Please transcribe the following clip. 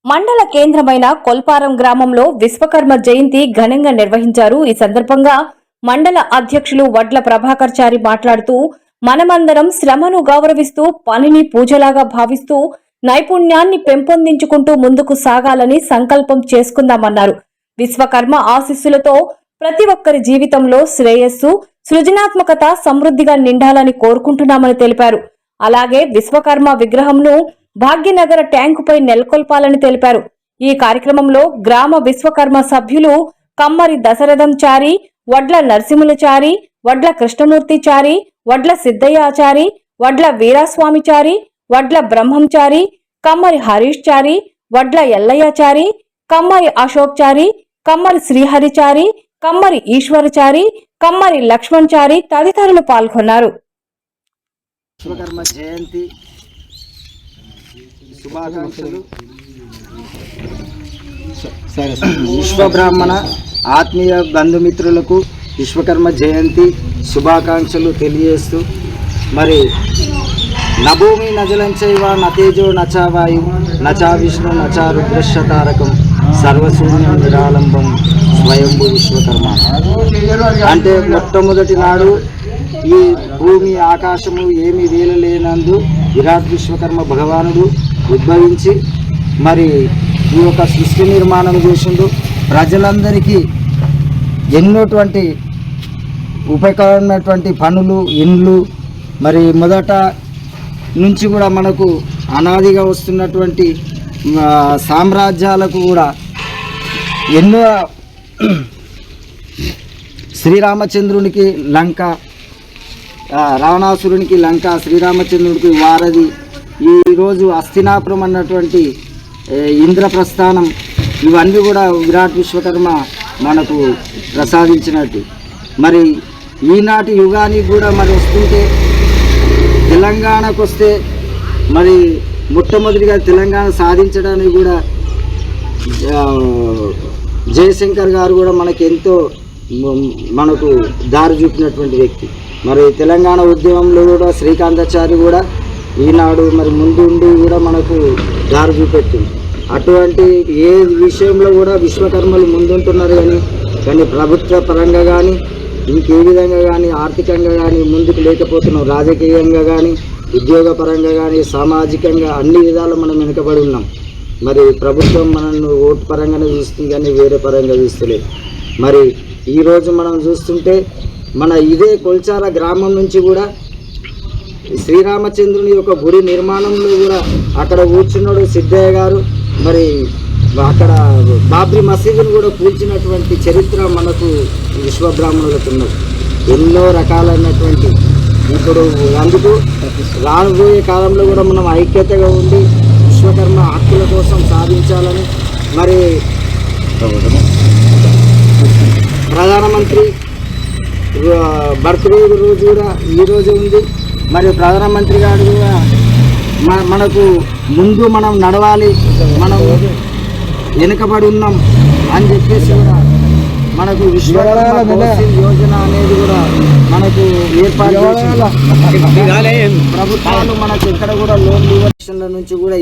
మండల కేంద్రమైన కొల్పారం గ్రామంలో విశ్వకర్మ జయంతి ఘనంగా నిర్వహించారు. ఈ సందర్భంగా మండల అధ్యక్షులు వడ్ల ప్రభాకర్ చారి మాట్లాడుతూ, మనమందరం శ్రమను గౌరవిస్తూ పనిని పూజలాగా భావిస్తూ నైపుణ్యాన్ని పెంపొందించుకుంటూ ముందుకు సాగాలని సంకల్పం చేసుకుందామన్నారు. విశ్వకర్మ ఆశీస్సులతో ప్రతి ఒక్కరి జీవితంలో శ్రేయస్సు, సృజనాత్మకత సమృద్ధిగా నిండాలని కోరుకుంటున్నామని తెలిపారు. అలాగే విశ్వకర్మ విగ్రహంను భాగ్యనగర ట్యాంకుపై నెలకొల్పాలని తెలిపారు. ఈ కార్యక్రమంలో గ్రామ విశ్వకర్మ సభ్యులు కమ్మరి దశరథం చారి, వడ్ల నరసింహుల చారి, వడ్ల కృష్ణమూర్తి చారి, వడ్ల సిద్ధయ్య చారి, వడ్ల వీరాస్వామి చారి, వడ్ల బ్రహ్మం చారి, కమ్మరి హరీష్ చారి, వడ్ల ఎల్లయ్య చారి, కమ్మరి అశోక్ చారి, కమ్మరి శ్రీహరి చారి, కమ్మరి ఈశ్వర్ చారి, కమ్మరి లక్ష్మణ్ చారి తదితరులు పాల్గొన్నారు. విశ్వకర్మ జయంతి శుభాకాంక్షలు. విశ్వబ్రాహ్మణ ఆత్మీయ బంధుమిత్రులకు విశ్వకర్మ జయంతి శుభాకాంక్షలు తెలియజేస్తూ, మరి నభూమి నజలంచైవ నతేజో నచావాయు నచా విష్ణు నచా రుద్రశతారకం సర్వశూన్యం నిరాలంబం స్వయంభూ విశ్వకర్మ. అంటే మొట్టమొదటి నాడు ఈ భూమి ఆకాశము ఏమీ వేలలేనందు విరాట్ విశ్వకర్మ భగవానుడు ఉద్భవించి మరి ఈ యొక్క సృష్టి నిర్మాణం చేసిండు. ప్రజలందరికీ ఎన్నోటువంటి ఉపకరమైనటువంటి పనులు, ఇండ్లు, మరి మొదట నుంచి కూడా మనకు అనాదిగా వస్తున్నటువంటి సామ్రాజ్యాలకు కూడా ఎన్నో శ్రీరామచంద్రునికి లంక, రావణాసురునికి లంక, శ్రీరామచంద్రుడికి వారధి, ఈరోజు హస్తినాపురం అన్నటువంటి ఇంద్రప్రస్థానం, ఇవన్నీ కూడా విరాట్ విశ్వకర్మ మనకు ప్రసాదించినట్టు. మరి ఈనాటి యుగానికి కూడా మరి వస్తుంటే తెలంగాణకు వస్తే మరి మొట్టమొదటిగా తెలంగాణ సాధించడానికి కూడా జయశంకర్ గారు కూడా మనకు ఎంతో మనకు దారి చూపినటువంటి వ్యక్తి. మరి తెలంగాణ ఉద్యమంలో కూడా శ్రీకాంతాచారి కూడా ఈనాడు మరి ముందు ఉండి కూడా మనకు దారి చూపెట్టింది. అటువంటి ఏ విషయంలో కూడా విశ్వకర్మలు ముందుంటున్నారు. కానీ ప్రభుత్వ పరంగా కానీ ఇంకే విధంగా కానీ ఆర్థికంగా కానీ ముందుకు లేకపోతున్నాం. రాజకీయంగా కానీ ఉద్యోగ పరంగా కానీ సామాజికంగా అన్ని విధాలు మనం వెనుకబడి ఉన్నాం. మరి ప్రభుత్వం మనల్ని ఓటు పరంగానే చూస్తుంది కానీ వేరే పరంగా చూస్తలేదు. మరి ఈరోజు మనం చూస్తుంటే మన ఇదే కొల్చార గ్రామం నుంచి కూడా శ్రీరామచంద్రుని యొక్క గుడి నిర్మాణంలో కూడా అక్కడ కూర్చున్నాడు సిద్ధయ్య గారు. మరి అక్కడ బాబ్రీ మసీదును కూడా కూల్చినటువంటి చరిత్ర మనకు విశ్వబ్రాహ్మణులకు ఉన్నది. ఎన్నో రకాలైనటువంటి ఇప్పుడు అందుకు రాబోయే కాలంలో కూడా మనం ఐక్యతగా ఉండి విశ్వకర్మ హక్కుల కోసం సాధించాలని, మరి ప్రధానమంత్రి బర్త్డే రోజు కూడా ఈరోజు ఉంది. మరి ప్రధానమంత్రి గారు కూడా మనకు ముందు మనం నడవాలి, మనం వెనుకబడి ఉన్నాం అని చెప్పేసి కూడా మనకు విశ్వకర్మ యోజన అనేది కూడా మనకు ఏర్పాటు చేసి ప్రభుత్వాలు మనకు ఎక్కడ కూడా లోన్ నుంచి కూడా